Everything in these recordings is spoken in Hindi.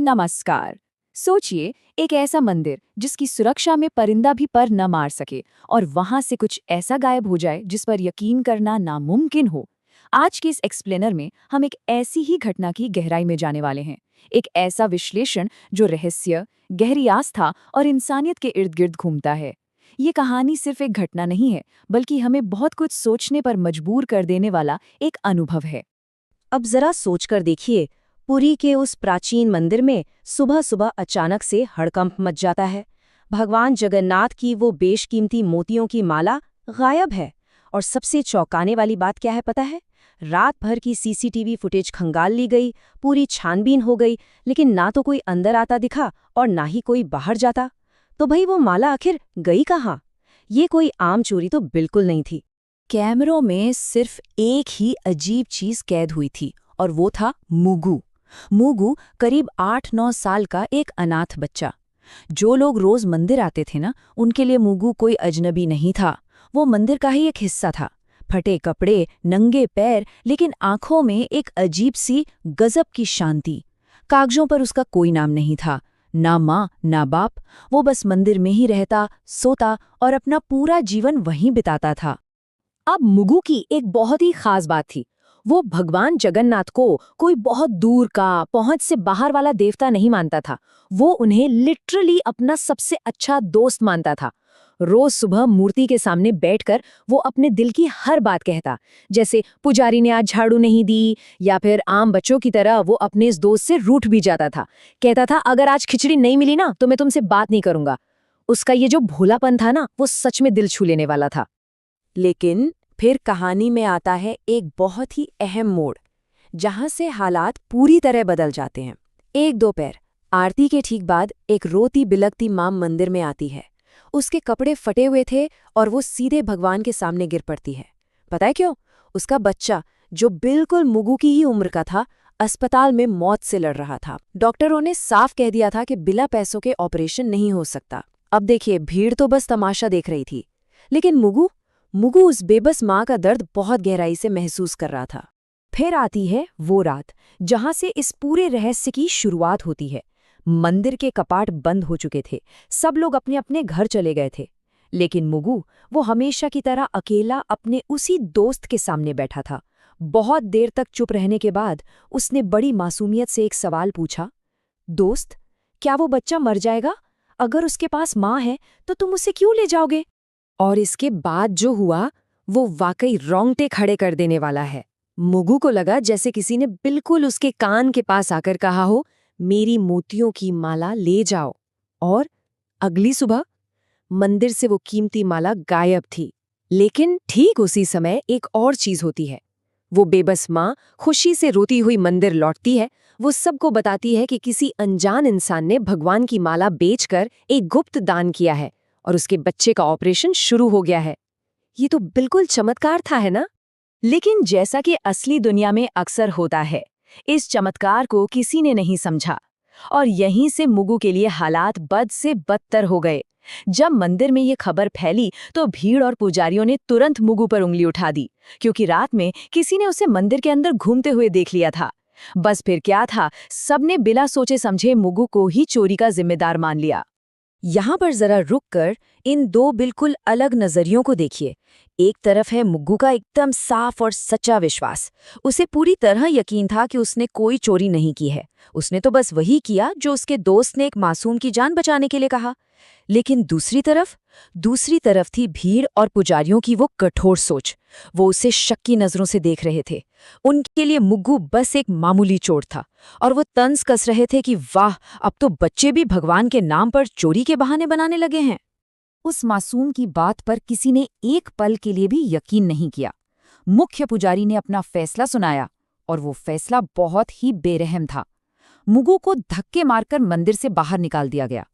नमस्कार। सोचिए, एक ऐसा मंदिर जिसकी सुरक्षा में परिंदा भी पर न मार सके और वहां से कुछ ऐसा गायब हो जाए जिस पर यकीन करना नामुमकिन हो। आज के इस एक्सप्लेनर में हम एक ऐसी ही घटना की गहराई में जाने वाले हैं। एक ऐसा विश्लेषण जो रहस्य, गहरी आस्था और इंसानियत के इर्द गिर्द घूमता है। ये कहानी सिर्फ एक घटना नहीं है, बल्कि हमें बहुत कुछ सोचने पर मजबूर कर देने वाला एक अनुभव है। अब जरा सोचकर देखिए, पुरी के उस प्राचीन मंदिर में सुबह सुबह अचानक से हड़कंप मच जाता है। भगवान जगन्नाथ की वो बेशकीमती मोतियों की माला गायब है। और सबसे चौंकाने वाली बात क्या है पता है? रात भर की सीसीटीवी फुटेज खंगाल ली गई, पूरी छानबीन हो गई, लेकिन ना तो कोई अंदर आता दिखा और ना ही कोई बाहर जाता। तो भाई वो माला आखिर गई कहाँ? ये कोई आम चोरी तो बिल्कुल नहीं थी। कैमरों में सिर्फ एक ही अजीब चीज कैद हुई थी और वो था मुगु। मुगु करीब 8-9 साल का एक अनाथ बच्चा। जो लोग रोज मंदिर आते थे ना, उनके लिए मुगु कोई अजनबी नहीं था। वो मंदिर का ही एक हिस्सा था। फटे कपड़े, नंगे पैर, लेकिन आंखों में एक अजीब सी गजब की शांति। कागजों पर उसका कोई नाम नहीं था, ना माँ ना बाप। वो बस मंदिर में ही रहता, सोता और अपना पूरा जीवन वहीं बिताता था। अब मुगु की एक बहुत ही खास बात थी। वो भगवान जगन्नाथ को कोई बहुत दूर का, पहुंच से बाहर वाला देवता नहीं मानता था। वो उन्हें लिटरली अपना सबसे अच्छा दोस्त मानता था। रोज सुबह मूर्ति के सामने बैठकर वो अपने दिल की हर बात कहता, जैसे पुजारी ने आज झाड़ू नहीं दी, या फिर आम बच्चों की तरह वो अपने इस दोस्त से रूठ भी जाता था। कहता था, अगर आज खिचड़ी नहीं मिली ना तो मैं तुमसे बात नहीं करूंगा। उसका ये जो भोलापन था ना, वो सच में दिल छू लेने वाला था। लेकिन फिर कहानी में आता है एक बहुत ही अहम मोड़, जहां से हालात पूरी तरह बदल जाते हैं। एक दोपहर आरती के ठीक बाद एक रोती बिलखती मां मंदिर में आती है। उसके कपड़े फटे हुए थे और वो सीधे भगवान के सामने गिर पड़ती है। पता है क्यों? उसका बच्चा, जो बिल्कुल मुगु की ही उम्र का था, अस्पताल में मौत से लड़ रहा था। डॉक्टरों ने साफ कह दिया था कि बिना पैसों के ऑपरेशन नहीं हो सकता। अब देखिए, भीड़ तो बस तमाशा देख रही थी, लेकिन मुगु उस बेबस माँ का दर्द बहुत गहराई से महसूस कर रहा था। फिर आती है वो रात जहां से इस पूरे रहस्य की शुरुआत होती है। मंदिर के कपाट बंद हो चुके थे, सब लोग अपने अपने घर चले गए थे, लेकिन मुगु, वो हमेशा की तरह अकेला अपने उसी दोस्त के सामने बैठा था। बहुत देर तक चुप रहने के बाद उसने बड़ी मासूमियत से एक सवाल पूछा, दोस्त, क्या वो बच्चा मर जाएगा? अगर उसके पास माँ है तो तुम उसे क्यों ले जाओगे? और इसके बाद जो हुआ वो वाकई रोंगटे खड़े कर देने वाला है। मुगु को लगा जैसे किसी ने बिल्कुल उसके कान के पास आकर कहा हो, मेरी मोतियों की माला ले जाओ। और अगली सुबह मंदिर से वो कीमती माला गायब थी। लेकिन ठीक उसी समय एक और चीज होती है। वो बेबस माँ खुशी से रोती हुई मंदिर लौटती है। वो सबको बताती है कि किसी अनजान इंसान ने भगवान की माला बेचकर एक गुप्त दान किया है और उसके बच्चे का ऑपरेशन शुरू हो गया है। ये तो बिल्कुल चमत्कार था, है ना? लेकिन जैसा कि असली दुनिया में अक्सर होता है, इस चमत्कार को किसी ने नहीं समझा और यहीं से मुगु के लिए हालात बद से बदतर हो गए। जब मंदिर में ये खबर फैली तो भीड़ और पुजारियों ने तुरंत मुगु पर उंगली उठा दी, क्योंकि रात में किसी ने उसे मंदिर के अंदर घूमते हुए देख लिया था। बस फिर क्या था, सबने बिना सोचे समझे मुगु को ही चोरी का जिम्मेदार मान लिया। यहाँ पर जरा रुककर इन दो बिल्कुल अलग नजरियों को देखिए। एक तरफ है मुग्गू का एकदम साफ और सच्चा विश्वास। उसे पूरी तरह यकीन था कि उसने कोई चोरी नहीं की है। उसने तो बस वही किया जो उसके दोस्त ने एक मासूम की जान बचाने के लिए कहा। लेकिन दूसरी तरफ थी भीड़ और पुजारियों की वो कठोर सोच। वो उसे शक की नजरों से देख रहे थे। उनके लिए मुग्गू बस एक मामूली चोर था और वो तंज कस रहे थे कि वाह, अब तो बच्चे भी भगवान के नाम पर चोरी के बहाने बनाने लगे हैं। उस मासूम की बात पर किसी ने एक पल के लिए भी यकीन नहीं किया। मुख्य पुजारी ने अपना फैसला सुनाया और वो फैसला बहुत ही बेरहम था। मुग्गू को धक्के मारकर मंदिर से बाहर निकाल दिया गया।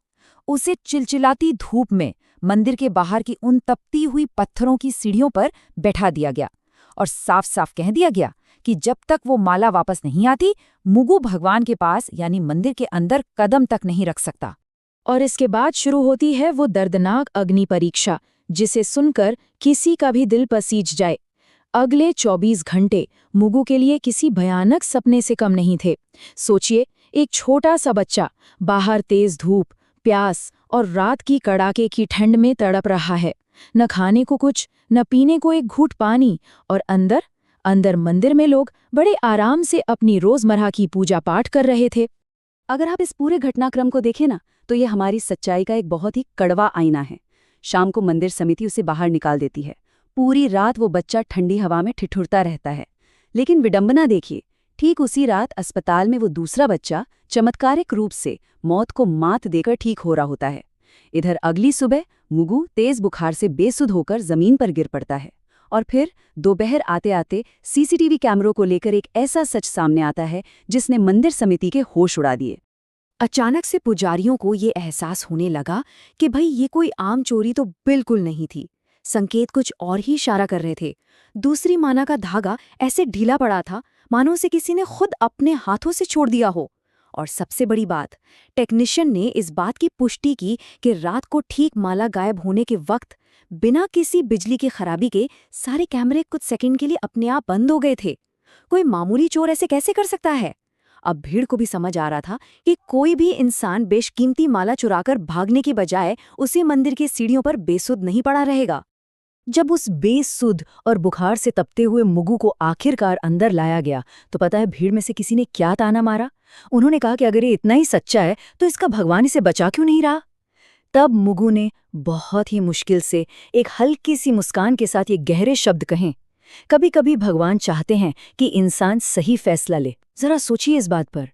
उसे चिलचिलाती धूप में मंदिर के बाहर की उन तपती हुई पत्थरों की सीढ़ियों पर बैठा दिया गया और साफ साफ कह दिया गया कि जब तक वो माला वापस नहीं आती, मुग्गू भगवान के पास यानी मंदिर के अंदर कदम तक नहीं रख सकता। और इसके बाद शुरू होती है वो दर्दनाक अग्नि परीक्षा, जिसे सुनकर किसी का भी दिल पसीज जाए। अगले 24 घंटे मुग्गू के लिए किसी भयानक सपने से कम नहीं थे। सोचिए, एक छोटा सा बच्चा बाहर तेज धूप, प्यास और रात की कड़ाके की ठंड में तड़प रहा है। न खाने को कुछ, न पीने को एक घूंट पानी, और अंदर अंदर मंदिर में लोग बड़े आराम से अपनी रोजमर्रा की पूजा पाठ कर रहे थे। अगर आप इस पूरे घटनाक्रम को देखें ना, तो ये हमारी सच्चाई का एक बहुत ही कड़वा आईना है। शाम को मंदिर समिति उसे बाहर निकाल देती है। पूरी रात वो बच्चा ठंडी हवा में ठिठुरता रहता है। लेकिन विडंबना देखिए, ठीक उसी रात अस्पताल में वो दूसरा बच्चा चमत्कारिक रूप से मौत को मात देकर ठीक हो रहा होता है। इधर अगली सुबह मुगु तेज बुखार से बेसुध होकर जमीन पर गिर पड़ता है। और फिर दोपहर आते आते सीसीटीवी कैमरों को लेकर एक ऐसा सच सामने आता है जिसने मंदिर समिति के होश उड़ा दिए। अचानक से पुजारियों को ये एहसास होने लगा कि भाई ये कोई आम चोरी तो बिल्कुल नहीं थी। संकेत कुछ और ही इशारा कर रहे थे। दूसरी माला का धागा ऐसे ढीला पड़ा था मानो उसे किसी ने खुद अपने हाथों से छोड़ दिया हो। और सबसे बड़ी बात, टेक्नीशियन ने इस बात की पुष्टि की कि रात को ठीक माला गायब होने के वक्त बिना किसी बिजली की खराबी के सारे कैमरे कुछ सेकंड के लिए अपने आप बंद हो गए थे। कोई मामूली चोर ऐसे कैसे कर सकता है? अब भीड़ को भी समझ आ रहा था कि कोई भी इंसान बेशकीमती माला चुराकर भागने की बजाय उसी मंदिर की सीढ़ियों पर बेसुध नहीं पड़ा रहेगा। जब उस बेसुध और बुखार से तपते हुए मुगु को आखिरकार अंदर लाया गया, तो पता है भीड़ में से किसी ने क्या ताना मारा? उन्होंने कहा कि अगर ये इतना ही सच्चा है तो इसका भगवान इसे बचा क्यों नहीं रहा? तब मुगु ने बहुत ही मुश्किल से एक हल्की सी मुस्कान के साथ ये गहरे शब्द कहे, कभी कभी भगवान चाहते हैं कि इंसान सही फैसला ले। जरा सोचिए इस बात पर।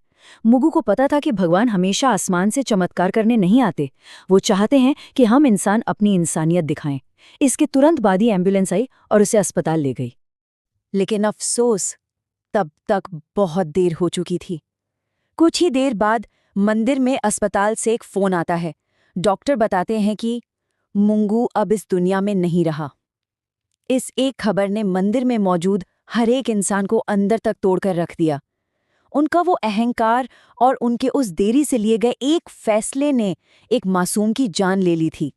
मुगु को पता था कि भगवान हमेशा आसमान से चमत्कार करने नहीं आते। वो चाहते हैं कि हम इंसान अपनी इंसानियत दिखाएं। इसके तुरंत बाद ही एम्बुलेंस आई और उसे अस्पताल ले गई। लेकिन अफसोस, तब तक बहुत देर हो चुकी थी। कुछ ही देर बाद मंदिर में अस्पताल से एक फोन आता है। डॉक्टर बताते हैं कि मुंगू अब इस दुनिया में नहीं रहा। इस एक खबर ने मंदिर में मौजूद हर एक इंसान को अंदर तक तोड़कर रख दिया। उनका वो अहंकार और उनके उस देरी से लिए गए एक फैसले ने एक मासूम की जान ले ली थी।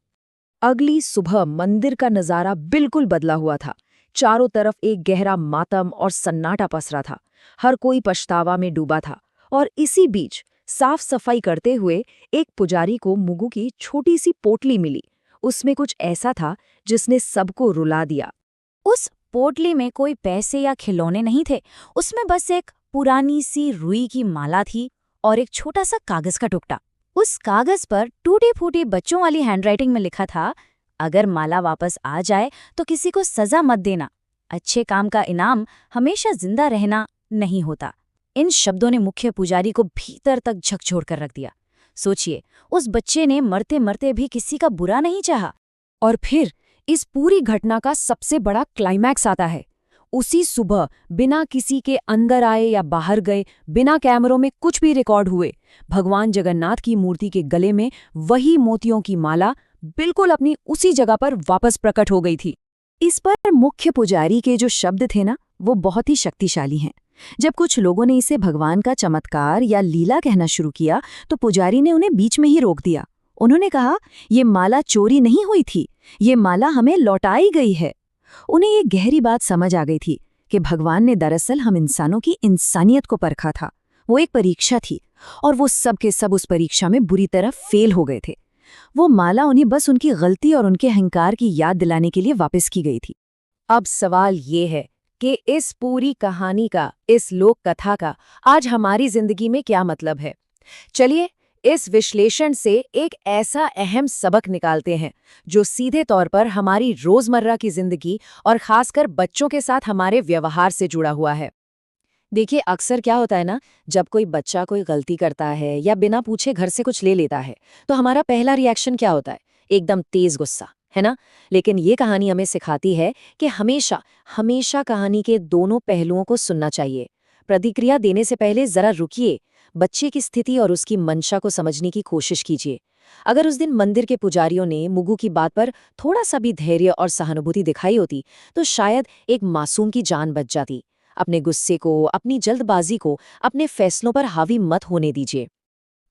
अगली सुबह मंदिर का नजारा बिल्कुल बदला हुआ था। चारों तरफ एक गहरा मातम और सन्नाटा पसरा था। हर कोई पछतावा में डूबा था। और इसी बीच साफ सफाई करते हुए एक पुजारी को मुगु की छोटी सी पोटली मिली। उसमें कुछ ऐसा था जिसने सबको रुला दिया। उस पोटली में कोई पैसे या खिलौने नहीं थे। उसमें बस एक पुरानी सी रुई की माला थी और एक छोटा सा कागज का टुकड़ा। उस कागज पर टूटी फूटी बच्चों वाली हैंडराइटिंग में लिखा था, अगर माला वापस आ जाए तो किसी को सजा मत देना। अच्छे काम का इनाम हमेशा जिंदा रहना नहीं होता। इन शब्दों ने मुख्य पुजारी को भीतर तक झकझोर कर रख दिया। सोचिए, उस बच्चे ने मरते मरते भी किसी का बुरा नहीं चाहा। और फिर इस पूरी घटना का सबसे बड़ा क्लाइमैक्स आता है। उसी सुबह बिना किसी के अंदर आए या बाहर गए, बिना कैमरों में कुछ भी रिकॉर्ड हुए, भगवान जगन्नाथ की मूर्ति के गले में वही मोतियों की माला बिल्कुल अपनी उसी जगह पर वापस प्रकट हो गई थी। इस पर मुख्य पुजारी के जो शब्द थे ना, वो बहुत ही शक्तिशाली हैं। जब कुछ लोगों ने इसे भगवान का चमत्कार या लीला कहना शुरू किया, तो पुजारी ने उन्हें बीच में ही रोक दिया। उन्होंने कहा, ये माला चोरी नहीं हुई थी, ये माला हमें लौटाई गई है। उन्हें ये गहरी बात समझ आ गई थी कि भगवान ने दरअसल हम इंसानों की इंसानियत को परखा था। वो एक परीक्षा थी और वो सब के सब उस परीक्षा में बुरी तरह फेल हो गए थे। वो माला उन्हें बस उनकी गलती और उनके अहंकार की याद दिलाने के लिए वापस की गई थी। अब सवाल ये है कि इस पूरी कहानी का, इस लोक कथा का आज हमारी जिंदगी में क्या मतलब है? चलिए इस विश्लेषण से एक ऐसा अहम सबक निकालते हैं जो सीधे तौर पर हमारी रोजमर्रा की जिंदगी और खासकर बच्चों के साथ हमारे व्यवहार से जुड़ा हुआ है। देखिए, अक्सर क्या होता है ना, जब कोई बच्चा कोई गलती करता है या बिना पूछे घर से कुछ ले लेता है, तो हमारा पहला रिएक्शन क्या होता है? एकदम तेज गुस्सा, है ना? लेकिन ये कहानी हमें सिखाती है कि हमेशा कहानी के दोनों पहलुओं को सुनना चाहिए। प्रतिक्रिया देने से पहले जरा रुकिए, बच्चे की स्थिति और उसकी मंशा को समझने की कोशिश कीजिए। अगर उस दिन मंदिर के पुजारियों ने मुगु की बात पर थोड़ा सा भी धैर्य और सहानुभूति दिखाई होती, तो शायद एक मासूम की जान बच जाती। अपने गुस्से को, अपनी जल्दबाजी को अपने फैसलों पर हावी मत होने दीजिए।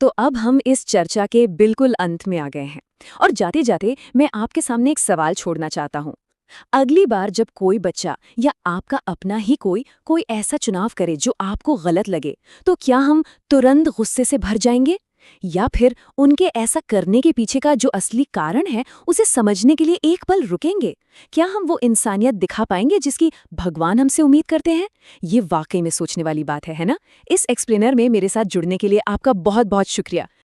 तो अब हम इस चर्चा के बिल्कुल अंत में आ गए हैं और जाते जाते मैं आपके सामने एक सवाल छोड़ना चाहता हूँ। अगली बार जब कोई बच्चा या आपका अपना ही कोई ऐसा चुनाव करे जो आपको गलत लगे, तो क्या हम तुरंत गुस्से से भर जाएंगे? या फिर उनके ऐसा करने के पीछे का जो असली कारण है उसे समझने के लिए एक पल रुकेंगे? क्या हम वो इंसानियत दिखा पाएंगे जिसकी भगवान हमसे उम्मीद करते हैं? ये वाकई में सोचने वाली बात है ना? इस एक्सप्लेनर में मेरे साथ जुड़ने के लिए आपका बहुत बहुत शुक्रिया।